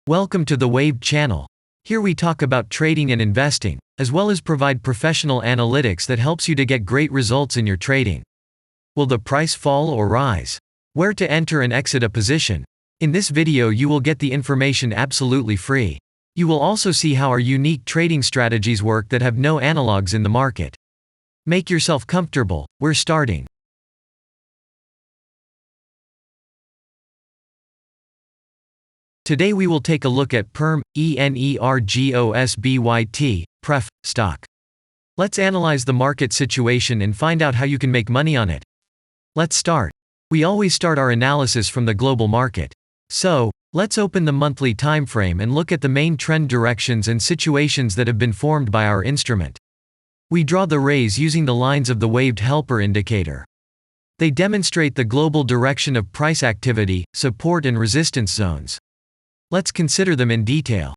Welcome to the Wave channel. Here we talk about trading and investing, as well as provide professional analytics that helps you to get great results in your trading. Will the price fall or rise? Where to enter and exit a position? In this video you will get the information absolutely free. You will also see how our unique trading strategies work that have no analogs in the market. Make yourself comfortable, we're starting. Today we will take a look at PERM ENERGOSBYT, Pref, stock. Let's analyze the market situation and find out how you can make money on it. Let's start. We always start our analysis from the global market. So, let's open the monthly time frame and look at the main trend directions and situations that have been formed by our instrument. We draw the rays using the lines of the waved helper indicator. They demonstrate the global direction of price activity, support and resistance zones. Let's consider them in detail.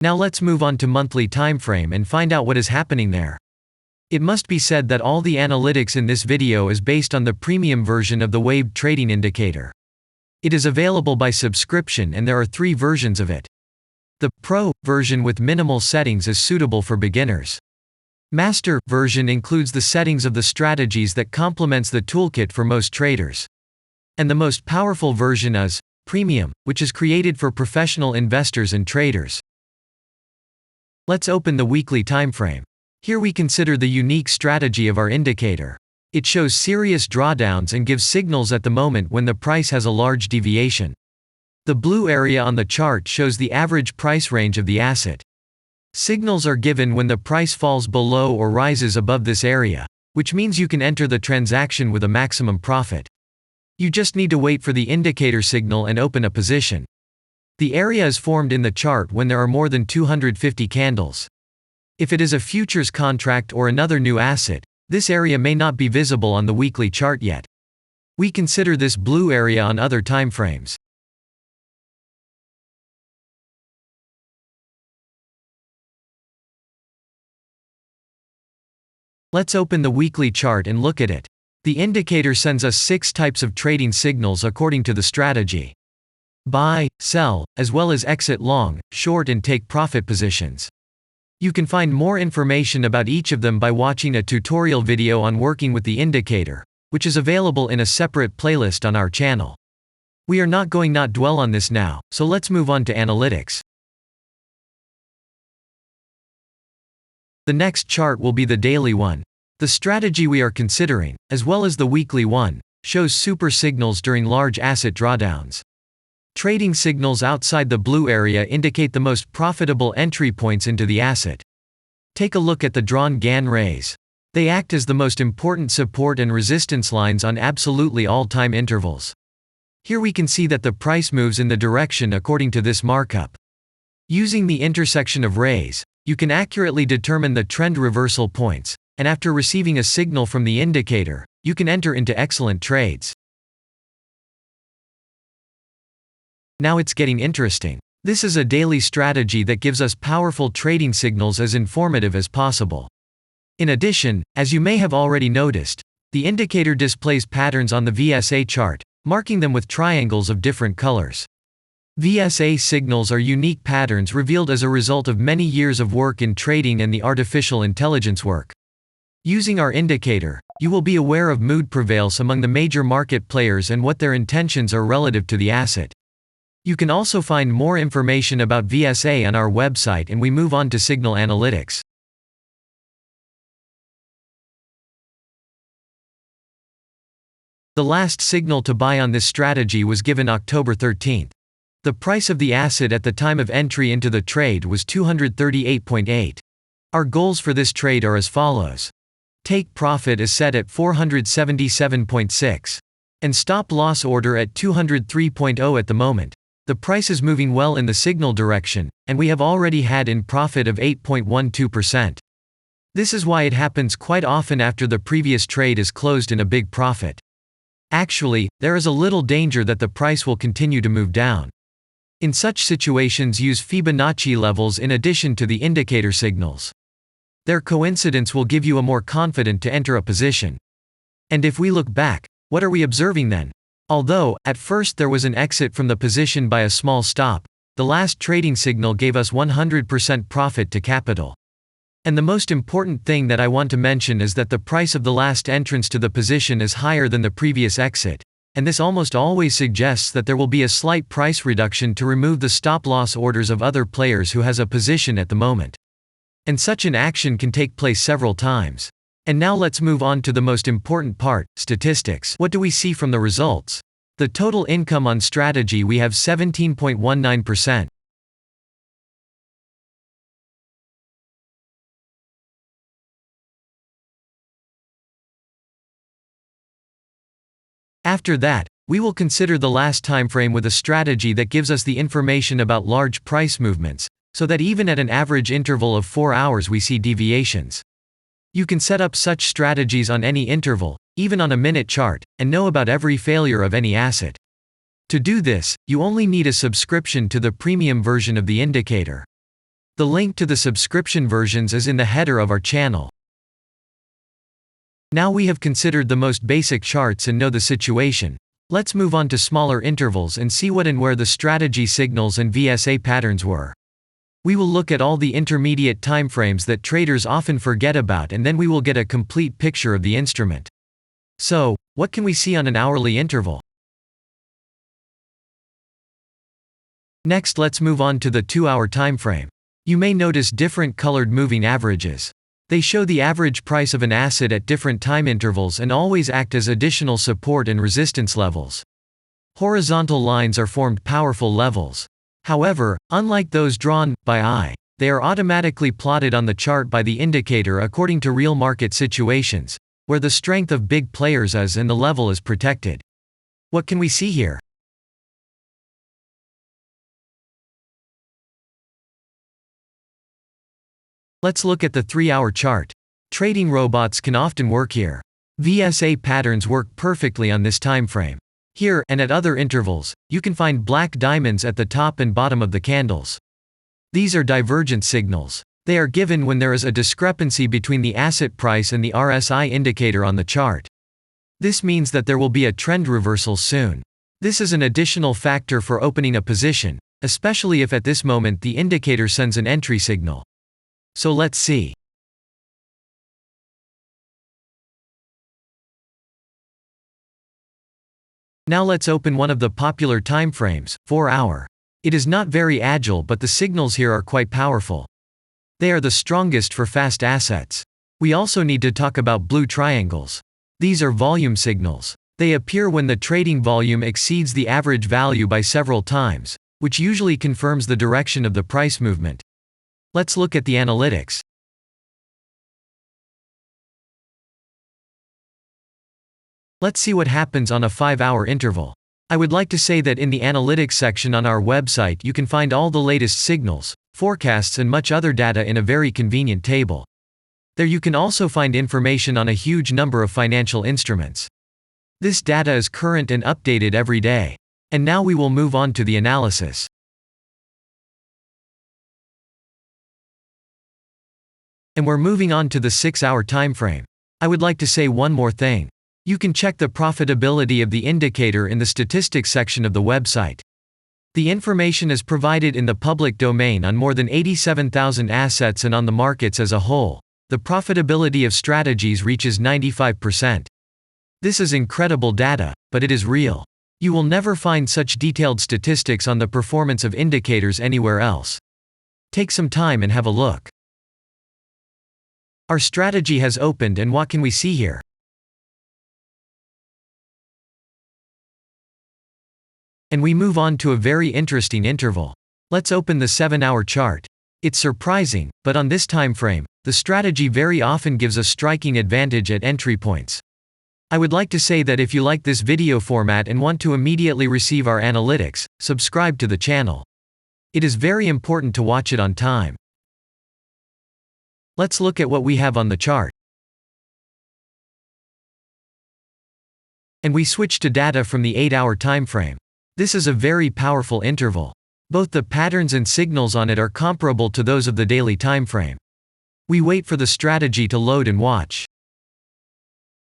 Now let's move on to monthly time frame and find out what is happening there. It must be said that all the analytics in this video is based on the premium version of the waved trading indicator. It is available by subscription and there are 3 versions of it. The Pro version with minimal settings is suitable for beginners. Master version includes the settings of the strategies that complements the toolkit for most traders. And the most powerful version is Premium, which is created for professional investors and traders. Let's open the weekly time frame. Here we consider the unique strategy of our indicator. It shows serious drawdowns and gives signals at the moment when the price has a large deviation. The blue area on the chart shows the average price range of the asset. Signals are given when the price falls below or rises above this area, which means you can enter the transaction with a maximum profit. You just need to wait for the indicator signal and open a position. The area is formed in the chart when there are more than 250 candles. If it is a futures contract or another new asset, this area may not be visible on the weekly chart yet. We consider this blue area on other time frames. Let's open the weekly chart and look at it. The indicator sends us 6 types of trading signals according to the strategy. Buy, sell, as well as exit long, short and take profit positions. You can find more information about each of them by watching a tutorial video on working with the indicator, which is available in a separate playlist on our channel. We are not going to dwell on this now, so let's move on to analytics. The next chart will be the daily one. The strategy we are considering, as well as the weekly one, shows super signals during large asset drawdowns. Trading signals outside the blue area indicate the most profitable entry points into the asset. Take a look at the drawn GAN rays. They act as the most important support and resistance lines on absolutely all time intervals. Here we can see that the price moves in the direction according to this markup. Using the intersection of rays, you can accurately determine the trend reversal points, and after receiving a signal from the indicator, you can enter into excellent trades. Now it's getting interesting. This is a daily strategy that gives us powerful trading signals as informative as possible. In addition, as you may have already noticed, the indicator displays patterns on the VSA chart, marking them with triangles of different colors. VSA signals are unique patterns revealed as a result of many years of work in trading and the artificial intelligence work. Using our indicator, you will be aware of mood prevails among the major market players and what their intentions are relative to the asset. You can also find more information about VSA on our website, and we move on to signal analytics. The last signal to buy on this strategy was given October 13th. The price of the asset at the time of entry into the trade was 238.8. Our goals for this trade are as follows. Take profit is set at 477.6. And stop loss order at 203.0 at the moment. The price is moving well in the signal direction, and we have already had in profit of 8.12%. This is why it happens quite often after the previous trade is closed in a big profit. Actually, there is a little danger that the price will continue to move down. In such situations, use Fibonacci levels in addition to the indicator signals. Their coincidence will give you a more confident to enter a position. And if we look back, what are we observing then? Although, at first there was an exit from the position by a small stop, the last trading signal gave us 100% profit to capital. And the most important thing that I want to mention is that the price of the last entrance to the position is higher than the previous exit, and this almost always suggests that there will be a slight price reduction to remove the stop-loss orders of other players who has a position at the moment. And such an action can take place several times. And now let's move on to the most important part, statistics. What do we see from the results? The total income on strategy, we have 17.19%. After that, we will consider the last time frame with a strategy that gives us the information about large price movements, so that even at an average interval of 4 hours we see deviations. You can set up such strategies on any interval, even on a minute chart, and know about every failure of any asset. To do this, you only need a subscription to the premium version of the indicator. The link to the subscription versions is in the header of our channel. Now we have considered the most basic charts and know the situation. Let's move on to smaller intervals and see what and where the strategy signals and VSA patterns were. We will look at all the intermediate timeframes that traders often forget about, and then we will get a complete picture of the instrument. So, what can we see on an hourly interval? Next, let's move on to the 2-hour timeframe. You may notice different colored moving averages. They show the average price of an asset at different time intervals and always act as additional support and resistance levels. Horizontal lines are formed powerful levels. However, unlike those drawn by eye, they are automatically plotted on the chart by the indicator according to real market situations, where the strength of big players is and the level is protected. What can we see here? Let's look at the 3-hour chart. Trading robots can often work here. VSA patterns work perfectly on this time frame. Here, and at other intervals, you can find black diamonds at the top and bottom of the candles. These are divergent signals. They are given when there is a discrepancy between the asset price and the RSI indicator on the chart. This means that there will be a trend reversal soon. This is an additional factor for opening a position, especially if at this moment the indicator sends an entry signal. So let's see. Now let's open one of the popular timeframes, 4-hour. It is not very agile, but the signals here are quite powerful. They are the strongest for fast assets. We also need to talk about blue triangles. These are volume signals. They appear when the trading volume exceeds the average value by several times, which usually confirms the direction of the price movement. Let's look at the analytics. Let's see what happens on a 5-hour interval. I would like to say that in the analytics section on our website you can find all the latest signals, forecasts and much other data in a very convenient table. There you can also find information on a huge number of financial instruments. This data is current and updated every day. And now we will move on to the analysis. And we're moving on to the 6-hour timeframe. I would like to say one more thing. You can check the profitability of the indicator in the statistics section of the website. The information is provided in the public domain on more than 87,000 assets and on the markets as a whole. The profitability of strategies reaches 95%. This is incredible data, but it is real. You will never find such detailed statistics on the performance of indicators anywhere else. Take some time and have a look. Our strategy has opened, and what can we see here? And we move on to a very interesting interval. Let's open the 7-hour chart. It's surprising, but on this time frame, the strategy very often gives a striking advantage at entry points. I would like to say that if you like this video format and want to immediately receive our analytics, subscribe to the channel. It is very important to watch it on time. Let's look at what we have on the chart. And we switch to data from the 8-hour time frame. This is a very powerful interval. Both the patterns and signals on it are comparable to those of the daily time frame. We wait for the strategy to load and watch.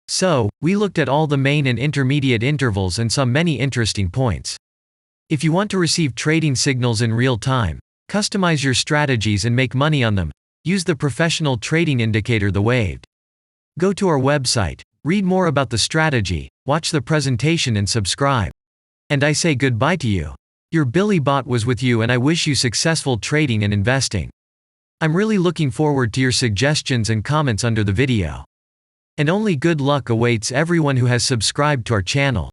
So, we looked at all the main and intermediate intervals and saw many interesting points. If you want to receive trading signals in real time, customize your strategies and make money on them, use the professional trading indicator the waved. Go to our website, read more about the strategy, watch the presentation and subscribe. And I say goodbye to you. Your Billy Bot was with you and I wish you successful trading and investing. I'm really looking forward to your suggestions and comments under the video. And only good luck awaits everyone who has subscribed to our channel.